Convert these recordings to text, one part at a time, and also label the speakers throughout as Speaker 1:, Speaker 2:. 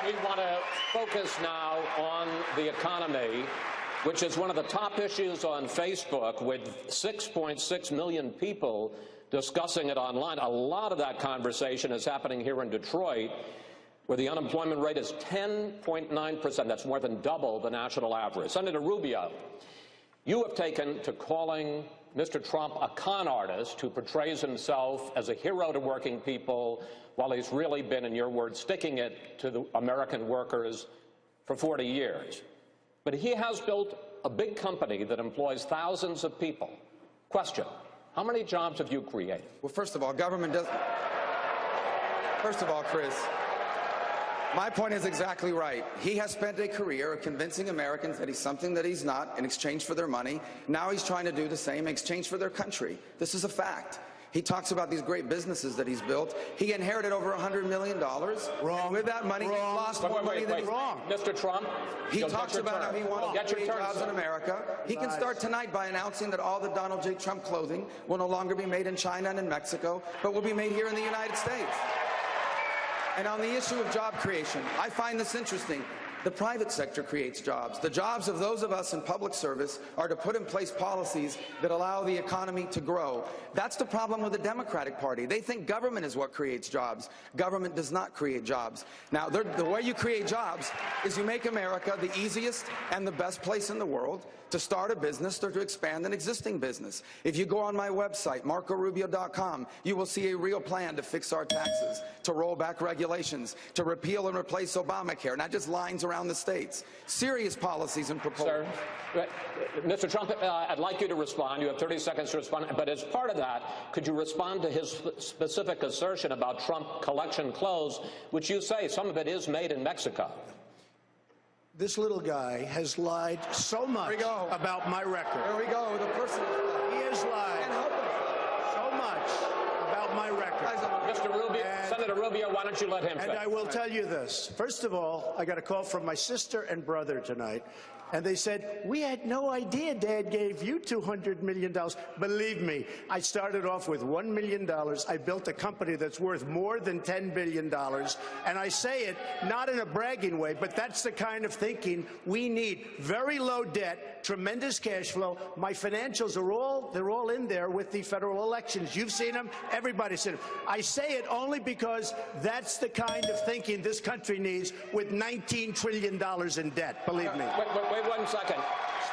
Speaker 1: We want to focus now on the economy, which is one of the top issues on Facebook, with 6.6 million people discussing it online. A lot of that conversation is happening here in Detroit, where the unemployment rate is 10.9%. That's more than double the national average. Senator Rubio, you have taken to calling Mr. Trump a con artist who portrays himself as a hero to working people, while he's really been, in your words, sticking it to the American workers for 40 years. But he has built a big company that employs thousands of people. Question: how many jobs have you created?
Speaker 2: Well, first of all, government does. First of all, Chris, my point is exactly right. He has spent a career convincing Americans that he's something that he's not in exchange for their money. Now he's trying to do the same in exchange for their country. This is a fact. He talks about these great businesses that he's built. He inherited over $100 million.
Speaker 3: Wrong.
Speaker 2: With that money, he lost more money than
Speaker 1: wrong. Mr. Trump,
Speaker 2: he talks about how he wants to create jobs in America. He can start tonight by announcing that all the Donald J. Trump clothing will no longer be made in China and in Mexico, but will be made here in the United States. And on the issue of job creation, I find this interesting. The private sector creates jobs. The jobs of those of us in public service are to put in place policies that allow the economy to grow. That's the problem with the Democratic Party. They think government is what creates jobs. Government does not create jobs. Now, the way you create jobs is you make America the easiest and the best place in the world to start a business or to expand an existing business. If you go on my website, marcorubio.com, you will see a real plan to fix our taxes, to roll back regulations, to repeal and replace Obamacare, not just lines around the states. Serious policies and proposals.
Speaker 1: Sir, Mr. Trump, I'd like you to respond. You have 30 seconds to respond. But as part of that, could you respond to his specific assertion about Trump collection clothes, which you say some of it is made in Mexico?
Speaker 3: This little guy has lied so much about my record.
Speaker 2: There we go. The person
Speaker 3: he has lied so much about my record.
Speaker 1: Mr. Rubio, Senator Rubio, why don't you let him finish?
Speaker 3: And I will tell you this. First of all, I got a call from my sister and brother tonight, and they said, we had no idea Dad gave you $200 million. Believe me, I started off with $1 million. I built a company that's worth more than $10 billion. And I say it not in a bragging way, but that's the kind of thinking we need. Very low debt, tremendous cash flow. My financials are they're all in there with the federal elections. You've seen them. Everybody's seen them. I say it only because that's the kind of thinking this country needs with $19 trillion in debt. Believe me.
Speaker 1: Wait 1 second.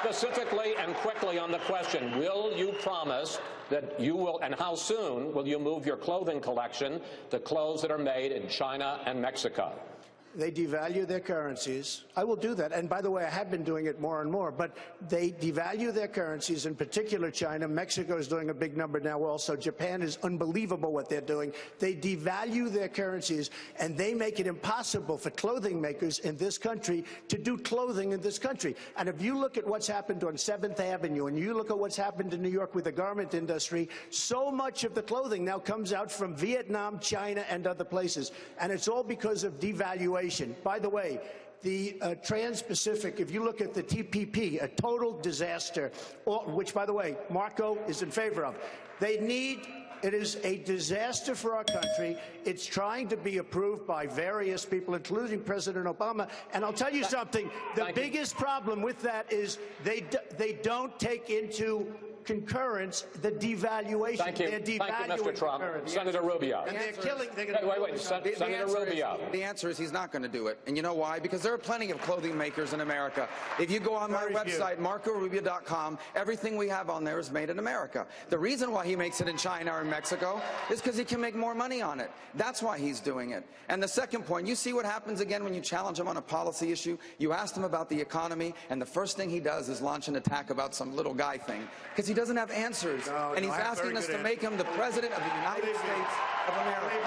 Speaker 1: Specifically and quickly on the question, will you promise that you will, and how soon will you move your clothing collection to clothes that are made in China and Mexico?
Speaker 3: They devalue their currencies. I will do that. And by the way, I have been doing it more and more. But they devalue their currencies, in particular China. Mexico is doing a big number now also. Japan is unbelievable what they're doing. They devalue their currencies, and they make it impossible for clothing makers in this country to do clothing in this country. And if you look at what's happened on 7th Avenue, and you look at what's happened in New York with the garment industry, so much of the clothing now comes out from Vietnam, China, and other places. And it's all because of devaluation. By the way, the Trans-Pacific, if you look at the TPP, a total disaster, which, by the way, Marco is in favor of. It is a disaster for our country. It's trying to be approved by various people, including President Obama. And I'll tell you something, the biggest problem with that is they don't take into concurrence the devaluation.
Speaker 1: Thank you. Thank you, Mr. Trump. Senator Rubio.
Speaker 3: And they're killing.
Speaker 1: Senator Rubio.
Speaker 2: The answer is he's not going to do it. And you know why? Because there are plenty of clothing makers in America. If you go on my website, marcorubio.com, everything we have on there is made in America. The reason why he makes it in China or in Mexico is because he can make more money on it. That's why he's doing it. And the second point, you see what happens again when you challenge him on a policy issue? You ask him about the economy, and the first thing he does is launch an attack about some little guy thing. Because he doesn't have answers, and he's asking us to make him the president of the United States of America.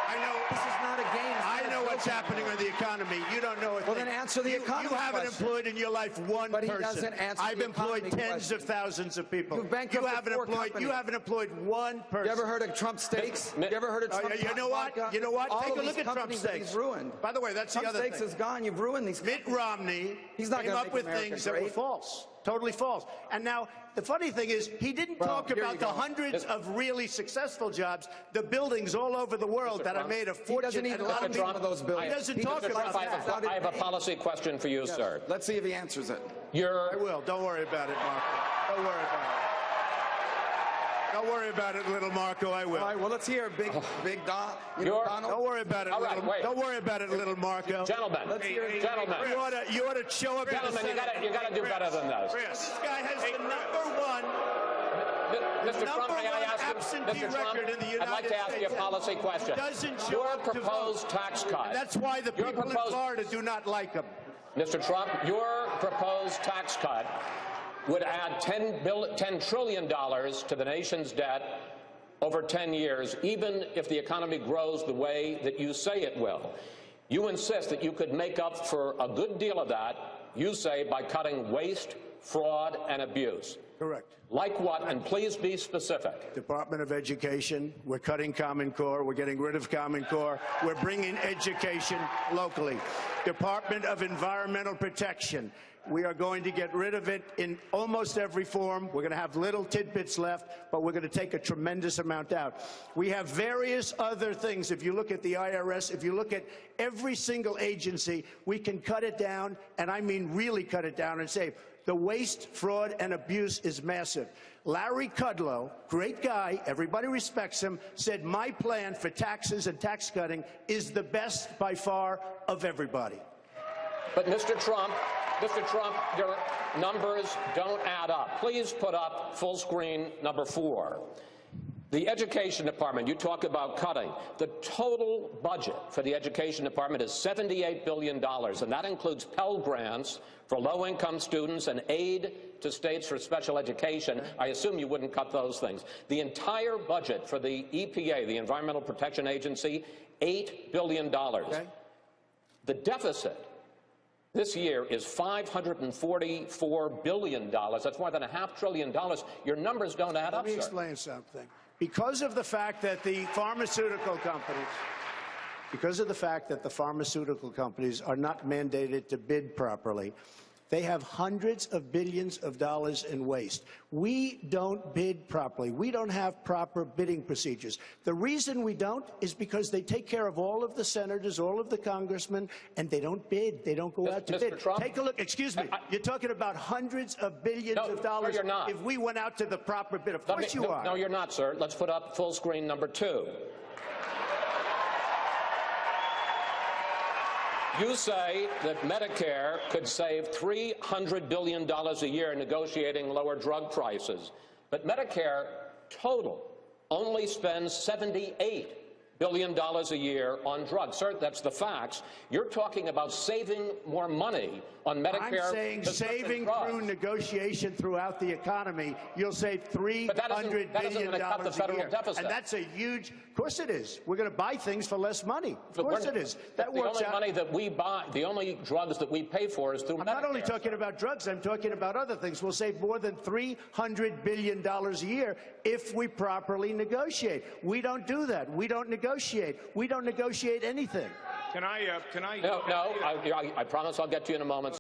Speaker 3: I know
Speaker 2: this is not a game.
Speaker 3: I know what's happening in the economy. You don't know it.
Speaker 2: Well, then answer the economy.
Speaker 3: You haven't employed in your life one person.
Speaker 2: But he doesn't answer
Speaker 3: I've employed tens of thousands of people.
Speaker 2: You haven't
Speaker 3: employed one person.
Speaker 2: You ever heard of Trump steaks? You ever heard of Trump?
Speaker 3: You know what? You know what?
Speaker 2: All
Speaker 3: Take a look at
Speaker 2: Trump steaks. He's ruined.
Speaker 3: By the way, that's the other thing.
Speaker 2: Trump steaks is gone. You've ruined these.
Speaker 3: Mitt Romney
Speaker 2: came
Speaker 3: up with things that were false. Totally false. And now, the funny thing is, he didn't talk about the hundreds of really successful jobs, the buildings all over the world that are made of fortune. He
Speaker 2: doesn't even
Speaker 3: and a lot of people.
Speaker 2: of those buildings.
Speaker 3: He doesn't talk about that.
Speaker 1: I have a policy question for you, sir.
Speaker 2: Let's see if he answers it.
Speaker 3: I will. Don't worry about it, Marco. Don't worry about it. Don't worry about it, little Marco. I will.
Speaker 2: All right, well, let's hear Big Don. Donald.
Speaker 3: Don't worry about it, don't worry about it, little Marco.
Speaker 1: Gentlemen, gentlemen.
Speaker 3: You ought to show up.
Speaker 1: Gentlemen, you got to do better than this.
Speaker 3: This guy has the number one.
Speaker 1: Mr. Trump, may I ask you, Mr. Trump, I'd like to ask you a policy question. Your proposed tax cut.
Speaker 3: That's why the people in Florida do not like him.
Speaker 1: Mr. Trump, your proposed tax cut would add $10 trillion to the nation's debt over 10 years, even if the economy grows the way that you say it will. You insist that you could make up for a good deal of that, you say, by cutting waste, fraud, and abuse.
Speaker 3: Correct.
Speaker 1: Like what? And please be specific.
Speaker 3: Department of Education, we're cutting Common Core, we're getting rid of Common Core, we're bringing education locally. Department of Environmental Protection, we are going to get rid of it in almost every form. We're going to have little tidbits left, but we're going to take a tremendous amount out. We have various other things. If you look at the IRS, if you look at every single agency, we can cut it down, and I mean really cut it down and save. The waste, fraud, and abuse is massive. Larry Kudlow, great guy, everybody respects him, said my plan for taxes and tax cutting is the best by far of everybody.
Speaker 1: But Mr. Trump, your numbers don't add up. Please put up full screen number 4. The Education Department, you talk about cutting. The total budget for the Education Department is $78 billion, and that includes Pell Grants for low-income students and aid to states for special education. I assume you wouldn't cut those things. The entire budget for the EPA, the Environmental Protection Agency, $8 billion. Okay. The deficit this year is $544 billion. That's more than $500 billion. Your numbers don't add up, sir.
Speaker 3: Let me explain something. Because of the fact that the pharmaceutical companies are not mandated to bid properly, they have hundreds of billions of dollars in waste. We don't bid properly. We don't have proper bidding procedures. The reason we don't is because they take care of all of the senators, all of the congressmen, and they don't bid. They don't go out to bid.
Speaker 1: Trump?
Speaker 3: Take a look. Excuse me. You're talking about hundreds of billions of dollars.
Speaker 1: No, you're not.
Speaker 3: If we went out to the proper bid. Of course you are.
Speaker 1: No, you're not, sir. Let's put up full screen number 2. You say that Medicare could save $300 billion a year negotiating lower drug prices, but Medicare total only spends $78 billion a year on drugs. Sir, that's the facts. You're talking about saving more money on Medicare.
Speaker 3: I'm saying saving through negotiation throughout the economy, you'll save $300 billion a year.
Speaker 1: Deficit.
Speaker 3: And that's a huge, of course it is. We're going to buy things for less money. Of course it is. That works out.
Speaker 1: The only money that we buy, the only drugs that we pay for is through Medicare.
Speaker 3: I'm not only talking about drugs, I'm talking about other things. We'll save more than $300 billion a year if we properly negotiate. We don't do that. We don't negotiate. We don't negotiate anything.
Speaker 4: Can I?
Speaker 1: No, I promise I'll get to you in a moment.